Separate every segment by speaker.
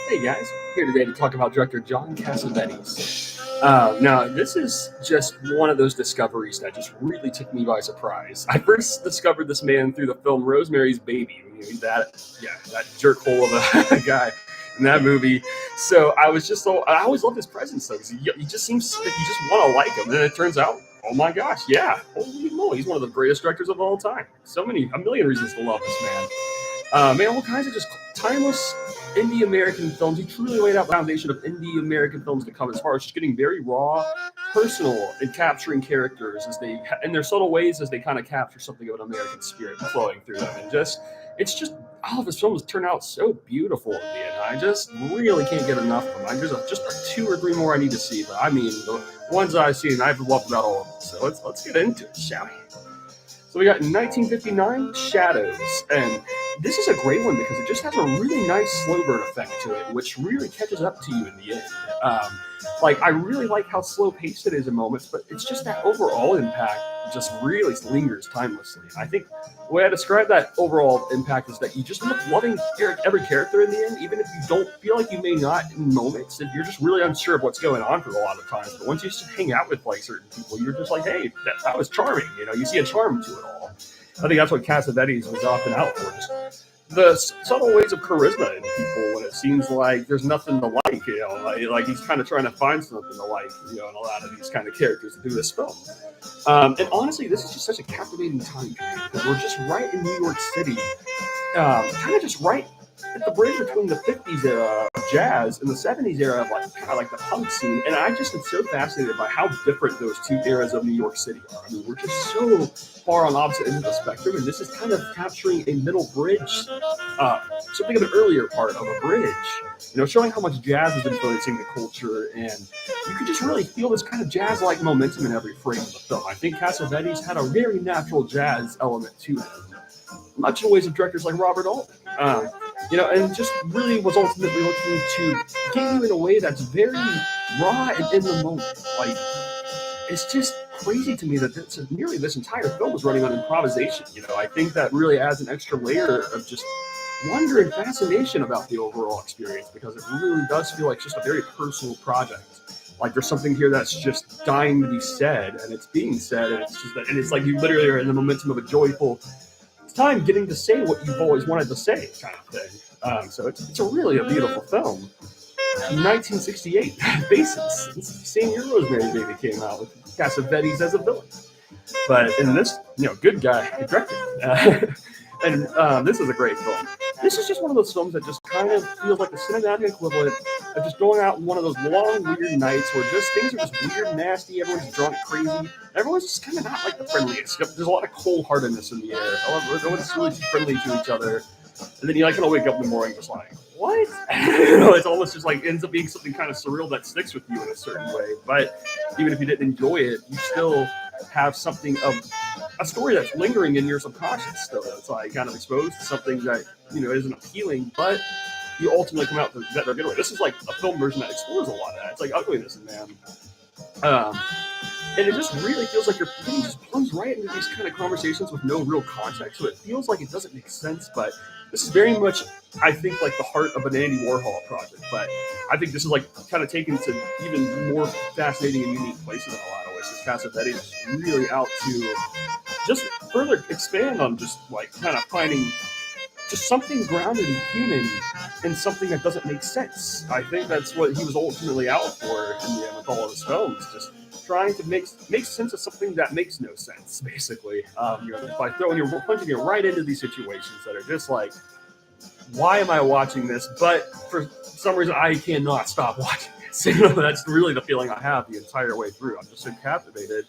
Speaker 1: Hey guys, here today to talk about director John Cassavetes. Now, this is just one of those discoveries that just really took me by surprise. I first discovered this man through the film Rosemary's Baby. He's that jerkhole of a guy in that movie. So I was just so I always loved his presence though, because he just seems like you just want to like him. And then it turns out, oh my gosh, yeah, holy moly, he's one of the greatest directors of all time. A million reasons to love this man. Man, all kinds of just timeless indie American films. He truly laid out the foundation of indie American films to come, as far as just getting very raw, personal, and capturing characters as they, in their subtle ways, as they kind of capture something of an American spirit flowing through them. And it's just all of his films turn out so beautiful at the end. I just really can't get enough of them. There's just two or three more I need to see, but I mean, the ones I've seen, I've loved about all of them. So let's get into it, shall we? So we got 1959, Shadows, and this is a great one because it just has a really nice slow burn effect to it, which really catches up to you in the end. I really like how slow paced it is in moments, but it's just that overall impact just really lingers timelessly. I think the way I describe that overall impact is that you just end up loving every character in the end, even if you don't feel like you may not in moments, and you're just really unsure of what's going on for a lot of times. But once you just hang out with like certain people, you're just like, hey, that was charming. You see a charm to it all. I think that's what Cassavetes was often out for. Just the subtle ways of charisma in people when it seems like there's nothing to like, like he's kind of trying to find something to like, in a lot of these kind of characters through this film. And honestly, this is just such a captivating time period because we're just right in New York City, kind of just right at the bridge between the 50s era of jazz and the 70s era of like the punk scene. And I just am so fascinated by how different those two eras of New York City are. I mean, we're just so far on opposite ends of the spectrum, and this is kind of capturing a middle bridge, something of an earlier part of a bridge, showing how much jazz is influencing the culture, and you can just really feel this kind of jazz-like momentum in every frame of the film. I think Cassavetes had a very natural jazz element to him, much in ways of directors like Robert Altman. And just really was ultimately looking to get you in a way that's very raw and in the moment. Like, it's just crazy to me that nearly this entire film was running on improvisation. I think that really adds an extra layer of just wonder and fascination about the overall experience, because it really does feel like just a very personal project. Like there's something here that's just dying to be said, and it's being said, and it's like you literally are in the momentum of a joyful time getting to say what you've always wanted to say, kind of thing. So it's really a beautiful film. 1968, Basis. It's the same year Rosemary's Baby came out with Cassavetes as a villain. But in this, good guy directed. And this is a great film. This is just one of those films that just kind of feels like the cinematic equivalent of just going out on one of those long, weird nights where just things are just weird, nasty, everyone's drunk, crazy. Everyone's just kind of not like the friendliest. There's a lot of cold-heartedness in the air. However, no one's really too friendly to each other. And then you kind of wake up in the morning just like, what? It's almost just like ends up being something kind of surreal that sticks with you in a certain way. But even if you didn't enjoy it, you still have something of a story that's lingering in your subconscious still. It's like kind of exposed to something that, isn't appealing, but you ultimately come out that they're good way. This is like a film version that explores a lot of that. It's like ugliness in man. And it just really feels like you're getting just plunges right into these kind of conversations with no real context. So it feels like it doesn't make sense, but this is very much, I think, like the heart of an Andy Warhol project. But I think this is like kind of taken to even more fascinating and unique places in a lot of ways. Because Cassavetes is really out to just further expand on just like kind of finding just something grounded and human in something that doesn't make sense. I think that's what he was ultimately out for in the end with all of his films, just trying to make sense of something that makes no sense, basically. By punching you right into these situations that are just like, why am I watching this? But for some reason, I cannot stop watching this. That's really the feeling I have the entire way through. I'm just so captivated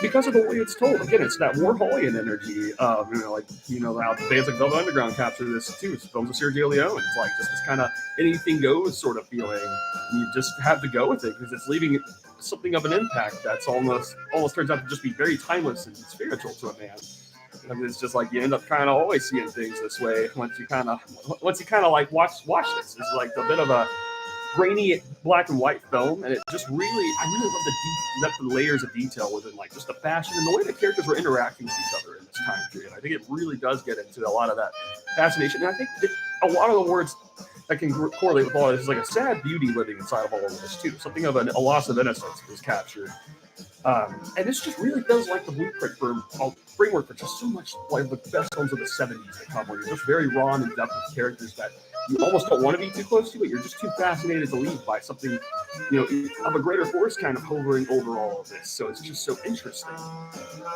Speaker 1: because of the way it's told. Again, it's that Warholian energy of, how bands like Velvet Underground capture this too. It's films of Sergio Leone. It's like just this kind of anything goes sort of feeling. And you just have to go with it because it's leaving something of an impact that's almost turns out to just be very timeless and spiritual to a man. And it's just like you end up kind of always seeing things this way once you kind of like watch this. It's like a bit of a grainy black and white film, and I really love the layers of detail within like just the fashion and the way the characters were interacting with each other in this time period. I think it really does get into a lot of that fascination, and I think that a lot of the words that can correlate with all this. There's like a sad beauty living inside of all of this too. Something of a loss of innocence is captured. And this just really feels like the blueprint for framework for just so much like the best films of the 70s that come, where you're just very raw and in depth with characters that you almost don't want to be too close to, but you're just too fascinated to leave by something, of a greater force kind of hovering over all of this. So it's just so interesting.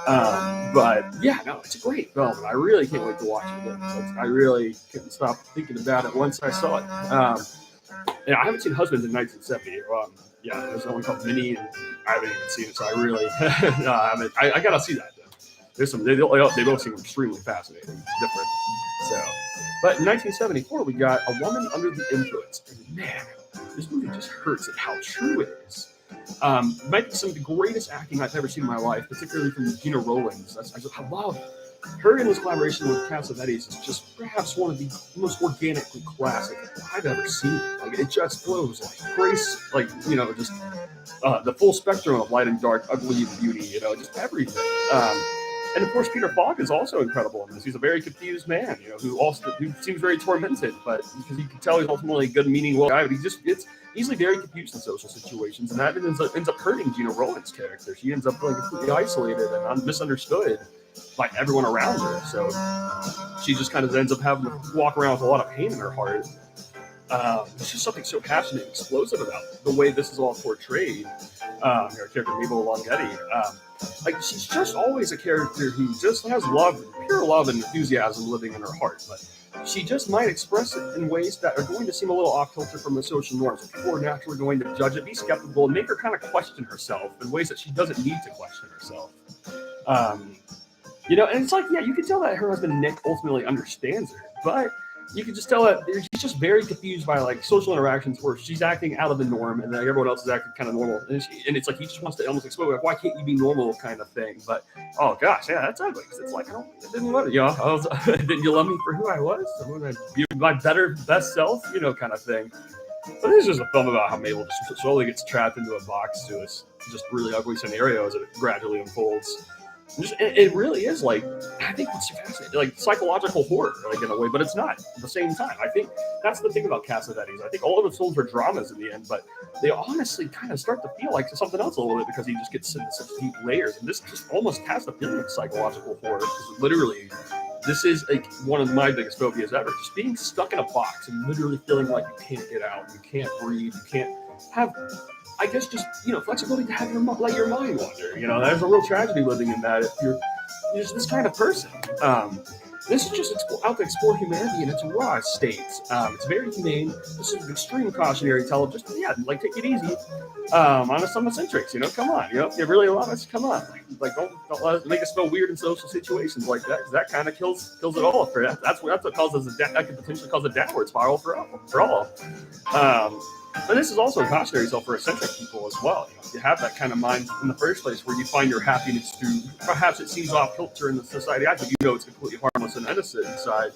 Speaker 1: But yeah, no, it's a great film, and I really can't wait to watch it again. I really couldn't stop thinking about it once I saw it. I haven't seen Husbands in 1970. There's one called Minnie, and I haven't even seen it, so I really, no, I haven't. I gotta see that though. There's some. They both seem extremely fascinating, different. So, but in 1974, we got A Woman Under the Influence, and man, this movie just hurts at how true it is. Might be some of the greatest acting I've ever seen in my life, particularly from Gina Rowlands. I love her in this collaboration with Cassavetes is just perhaps one of the most organically classic I've ever seen. Like, it just flows like grace, like, just the full spectrum of light and dark, ugly and beauty, just everything. And of course, Peter Falk is also incredible in this. He's a very confused man, who seems very tormented, but because you can tell he's ultimately a good, meaning guy, but he just gets easily very confused in social situations, and that ends up hurting Gina Rowland's character. She ends up feeling completely isolated and misunderstood by everyone around her. So she just kind of ends up having to walk around with a lot of pain in her heart. There's just something so passionate and explosive about the way this is all portrayed. Her character, Mabel Longetti. She's just always a character who just has love, pure love and enthusiasm living in her heart. But she just might express it in ways that are going to seem a little off kilter from the social norms. People are naturally going to judge it, be skeptical, and make her kind of question herself in ways that she doesn't need to question herself. And it's like, you can tell that her husband Nick ultimately understands her, but you can just tell that she's just very confused by like social interactions where she's acting out of the norm and then everyone else is acting kind of normal. And it's like he just wants to almost explain, like, why can't you be normal kind of thing? But, oh gosh, yeah, that's ugly. It's like, I didn't love it, didn't you love me for who I was? Be my best self, kind of thing. But this is just a film about how Mabel just slowly gets trapped into a box to this just really ugly scenario as it gradually unfolds. It really is like, I think it's fascinating, like psychological horror, like in a way, but it's not at the same time. I think that's the thing about Cassavetes. I think all of his films are dramas in the end, but they honestly kind of start to feel like something else a little bit because he just gets into such deep layers. And this just almost has the feeling of psychological horror because literally, this is one of my biggest phobias ever. Just being stuck in a box and literally feeling like you can't get out, you can't breathe, you can't have, I guess, just, flexibility to have let your mind wander. There's a real tragedy living in that if you're just this kind of person. This is just out to explore humanity in its raw state. It's very humane. This is an extreme cautionary tale. Just, take it easy on some eccentrics, come on. If you really love us, come on. Don't let us make us feel weird in social situations like that, because that kind of kills it all. That's what causes that could potentially cause a downward spiral for all. But this is also a cautionary tale for eccentric people as well. You have that kind of mind in the first place where you find your happiness through, perhaps it seems off kilter in the society. I think it's completely harmless and innocent inside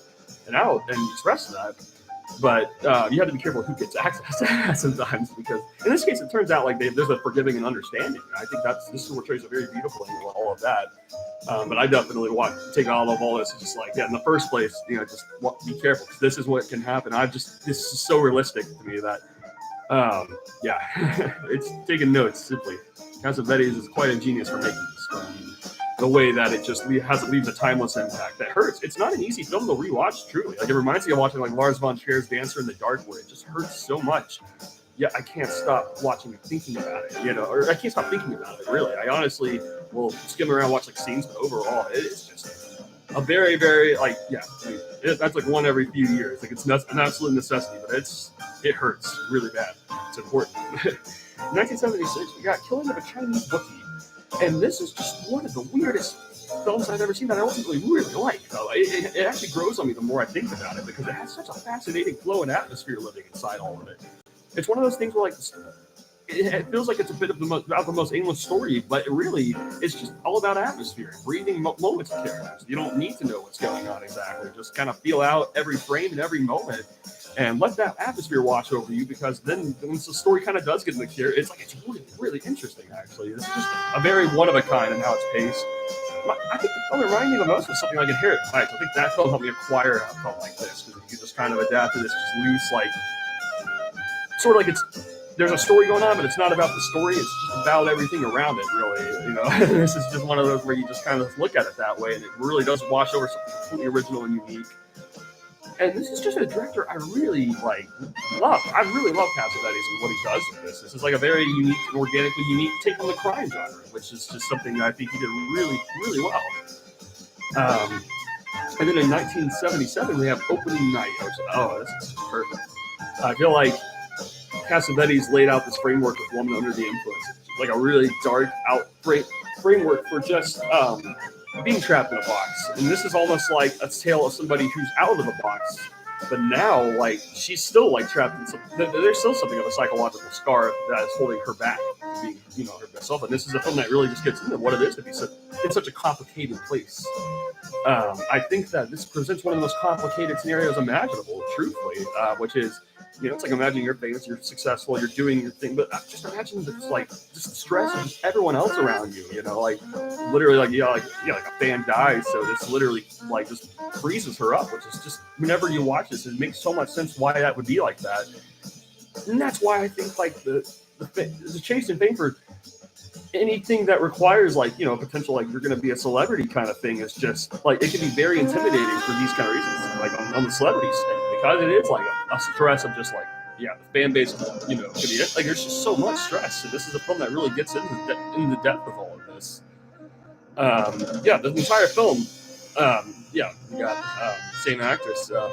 Speaker 1: and out, and you express that. But you have to be careful who gets access to that sometimes, because in this case, it turns out like there's a forgiving and understanding. I think this portrays a very beautiful angle, all of that. But I definitely want to take all of all this and just in the first place, just be careful, because this is what can happen. This is so realistic to me that. It's taking notes simply. Cassavetes is quite ingenious for making this film. The way that it just leaves a timeless impact that hurts. It's not an easy film to rewatch, truly. It reminds me of watching Lars von Trier's Dancer in the Dark, where it just hurts so much. I can't stop watching and thinking about it, or I can't stop thinking about it, really. I honestly will skim around, watch scenes, but overall, it is just a very, very, that's one every few years. It's an absolute necessity, but it hurts really bad. It's important. In 1976, we got Killing of a Chinese Bookie. And this is just one of the weirdest films I've ever seen that I ultimately really like. It actually grows on me the more I think about it, because it has such a fascinating flow and atmosphere living inside all of it. It's one of those things where it feels like it's a bit of about the most aimless story, but it really is just all about atmosphere, breathing moments of characters. You don't need to know what's going on exactly. Just kind of feel out every frame and every moment, and let that atmosphere wash over you, because then once the story kind of does get in the gear, it's really, really interesting, actually. This is just a very one of a kind in how it's paced. I think the film that reminded me the most was something like Inherent Vice. I think that film helped me acquire a film like this, because you just kind of adapt to this just loose, like, sort of like there's a story going on, but it's not about the story. It's just about everything around it, really. You know, this is just one of those where you just kind of look at it that way, and it really does wash over something completely original and unique. And this is just a director I really love. I really love Cassavetes and what he does with this. This is like a very unique and organically unique take on the crime genre, which is just something I think he did really, really well. And then in 1977, we have Opening Night. This is perfect. I feel like Cassavetes laid out this framework of Woman Under the Influence, like a really dark framework for just being trapped in a box. And this is almost like a tale of somebody who's out of the box, but now, like, she's still like trapped in there's still something of a psychological scar that is holding her back from being, her best self. And this is a film that really just gets into what it is to be in such a complicated place. I think that this presents one of the most complicated scenarios imaginable, truthfully, which is, it's like, imagine you're famous, you're successful, you're doing your thing, but just imagine just the stress of just everyone else around you, literally, like a fan dies, so this literally, just freezes her up, which is just, whenever you watch this, it makes so much sense why that would be like that. And that's why I think, the chase and fame for anything that requires, potential, you're going to be a celebrity kind of thing is just, it can be very intimidating for these kind of reasons, on the celebrity stand. Because it is a stress of just the fan base, could be there's just so much stress. So this is a film that really gets into the depth of all of this. The entire film, we got same actress, so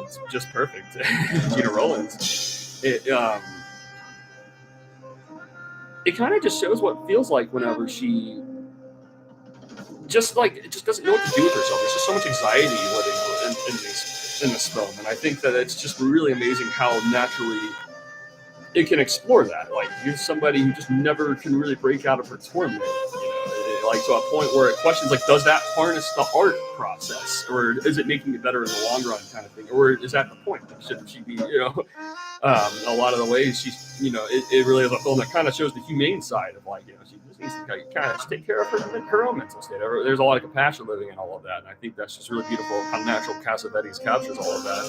Speaker 1: it's just perfect. Gina Rollins. It kind of just shows what it feels like whenever she just doesn't know what to do with herself. There's just so much anxiety living in this film, and I think that it's just really amazing how naturally it can explore that. You're somebody who just never can really break out of her torment, to a point where it questions, does that harness the art process, or is it making it better in the long run, kind of thing, or is that the point? Shouldn't she be, a lot of the ways she's, it really is a film that kind of shows the humane side of she just needs to kind of take care of her own mental state. There's a lot of compassion living in all of that, and I think that's just really beautiful how natural Cassavetes captures all of that.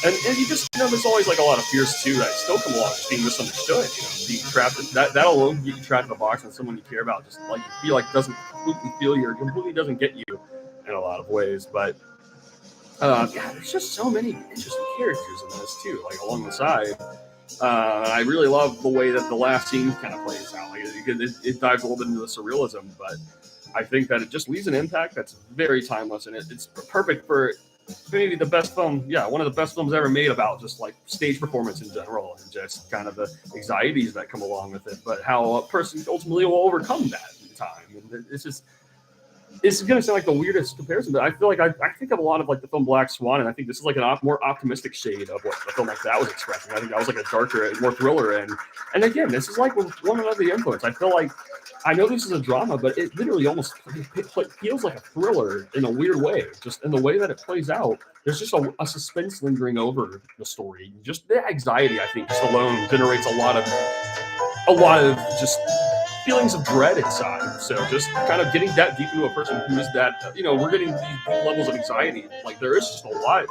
Speaker 1: And you just, there's always a lot of fears too that still come along, just being misunderstood, being trapped. That alone get you trapped in a box when someone you care about just you feel doesn't completely feel you, or completely doesn't get you in a lot of ways. But there's just so many interesting characters in this too, along the side. I really love the way that the last scene kind of plays out. It dives a little bit into the surrealism, but I think that it just leaves an impact that's very timeless, and it's perfect for maybe the best film, one of the best films ever made about just stage performance in general, and just kind of the anxieties that come along with it, but how a person ultimately will overcome that in time. And it's going to sound like the weirdest comparison, but I feel I think of a lot of the film Black Swan, and I think this is a more optimistic shade of what a film like that was expressing. I think that was a darker, more thriller, and again, this is with Woman Under the Influence. I feel I know this is a drama, but it literally almost feels like a thriller in a weird way. Just in the way that it plays out, there's just a suspense lingering over the story. Just the anxiety, I think, just alone generates a lot of just feelings of dread inside. So just kind of getting that deep into a person who is that, we're getting these levels of anxiety. There is just a lot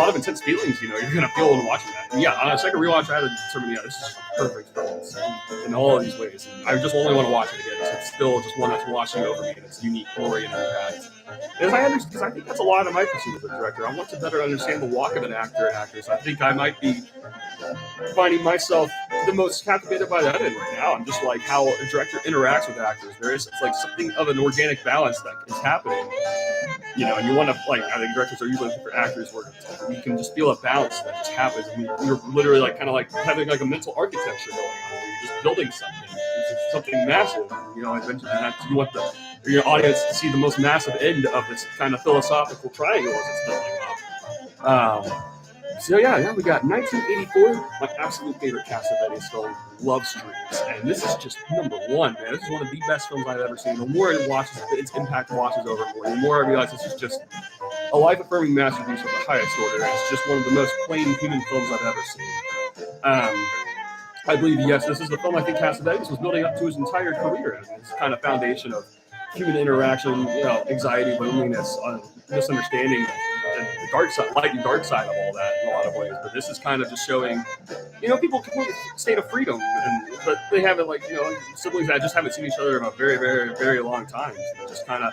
Speaker 1: of intense feelings, you're going to feel when watching that. And on a second rewatch, I had to determine, this is just perfect films in all of these ways. And I just only want to watch it again. So it's still just one that's washing over me, and its unique glory and impact. Because I think that's a lot of my pursuit as a director. I want to better understand the walk of an actor and actress. I think I might be finding myself the most captivated by that right now. I'm just how a director interacts with actors. It's something of an organic balance that is happening. And you want to, I think directors are usually looking for actors where you can just feel a balance that just happens. I mean, you're literally having a mental architecture going on, where you're just building something massive. I mentioned that you want your audience to see the most massive end of this kind of philosophical triangle as it's building up. So yeah, we got 1984, my absolute favorite Cassavetes film, Love Streams, and this is just number one, man. This is one of the best films I've ever seen. The more it watches, its impact washes over more. The more I realize this is just a life-affirming masterpiece of the highest order. It's just one of the most plain human films I've ever seen. I believe, yes, this is the film I think Cassavetes was building up to his entire career, and his kind of foundation of human interaction, anxiety, loneliness, misunderstanding, and the dark side, light and dark side of all that in a lot of ways. But this is kind of just showing, people complete state of freedom, but they haven't, siblings that just haven't seen each other in a very, very, very long time. So just kind of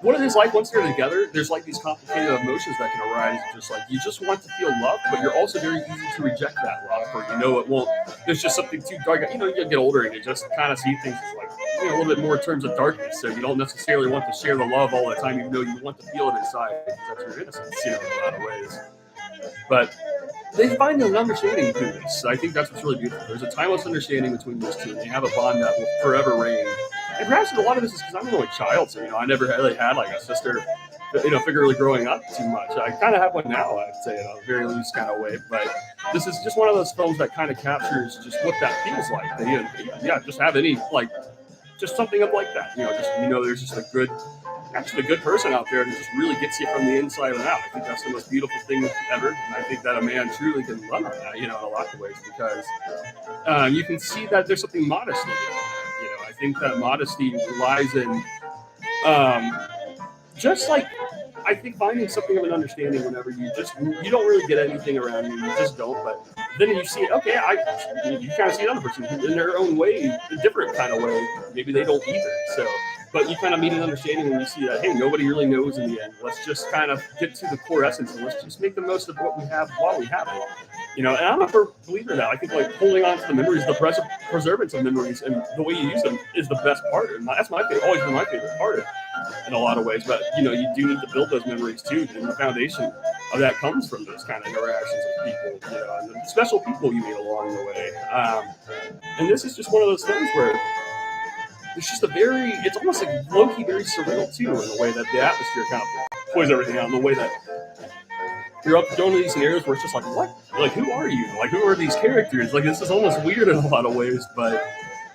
Speaker 1: what it is like once they're together. There's like these complicated emotions that can arise. Just like you just want to feel love, but you're also very easy to reject that love, or it won't. There's just something too dark. You get older and you just kind of see things as like a little bit more in terms of darkness. So you don't necessarily want to share the love all the time, even though you want to feel it inside. Because that's your innocence, in a lot of ways. But they find an understanding through this. I think that's what's really beautiful. There's a timeless understanding between these two, and they have a bond that will forever reign. And perhaps a lot of this is because I'm an only child, so I never really had like a sister, figure really growing up too much. I kind of have one now, I'd say, in a very loose kind of way. But this is just one of those films that kind of captures just what that feels like. Just have any just something up like that. There's just a good person out there that just really gets you from the inside and out. I think that's the most beautiful thing ever, and I think that a man truly can love that, in a lot of ways, because you can see that there's something modest in it. I think that modesty lies in just like I think finding something of an understanding whenever you don't really get anything around you just don't, but then you see, okay, you kind of see another person in their own way, a different kind of way. Maybe they don't either. So, but you kind of meet an understanding when you see that, hey, nobody really knows in the end. Let's just kind of get to the core essence and let's just make the most of what we have while we have it. And I'm a firm believer that I think holding on to the memories, the preservance of memories, and the way you use them is the best part. And that's always been my favorite part in a lot of ways. But you do need to build those memories too, and the foundation of that comes from those kind of interactions with people, and the special people you meet along the way. And this is just one of those things where it's just it's almost like low-key very surreal too, in the way that the atmosphere kind of pours everything out, in the way that you're up going to these scenarios where it's just like, what? Like, who are you? Like, who are these characters? Like, this is almost weird in a lot of ways, but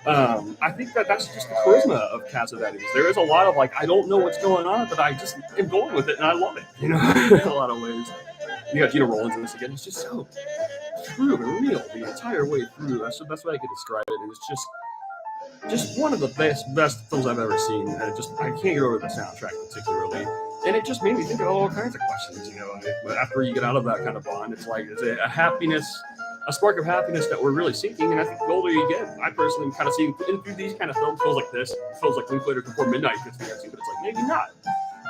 Speaker 1: I think that's just the charisma of Cassavetes. There is a lot of I don't know what's going on, but I just am going with it, and I love it, in a lot of ways. You got Gina Rollins in this again. It's just so true and real the entire way through. That's the best way I could describe it, and it's just one of the best films I've ever seen. And I can't get over the soundtrack particularly. And it just made me think of all kinds of questions, But after you get out of that kind of bond, it's a happiness, a spark of happiness that we're really seeking. And I think the older you get, I personally am kind of seeing through these kind of films, feels like this, feels like Linklater Before Midnight gets me into, but it's maybe not.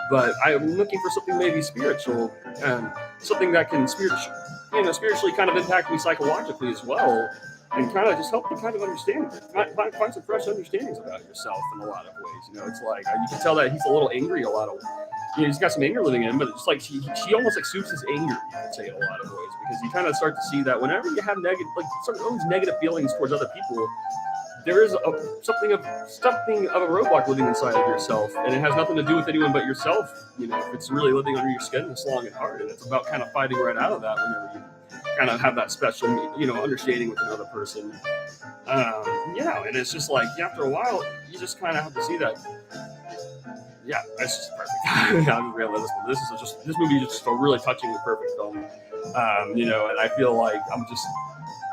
Speaker 1: But I'm looking for something maybe spiritual, and something that can spiritually kind of impact me psychologically as well. And kind of just help you kind of understand, find some fresh understandings about yourself in a lot of ways. It's you can tell that he's a little angry a lot of. He's got some anger living in him, but it's like she almost soothes his anger, you could say, in a lot of ways, because you kind of start to see that whenever you have all these negative feelings towards other people, there is something of a roadblock living inside of yourself, and it has nothing to do with anyone but yourself. If it's really living under your skin this long and hard, and it's about kind of fighting right out of that whenever you kind of have that special, understanding with another person. And it's just after a while, you just kind of have to see that. Yeah, it's just perfect. I'm just realistic. This movie is just a really touchingly perfect film. And I feel like I'm just,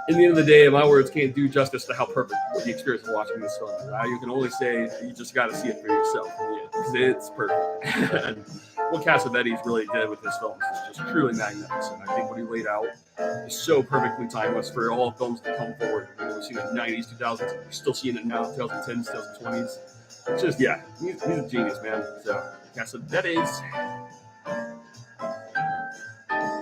Speaker 1: in the end of the day, my words can't do justice to how perfect the experience of watching this film is. You can only say you just got to see it for yourself, because it's perfect. And what Cassavetes really did with this film is just truly magnificent. I think what he laid out is so perfectly timeless for all films to come forward. We've seen it in the 90s, 2000s, we're still seeing it now, 2010s, 2020s. It's just, he's a genius, man. So, Cassavetes.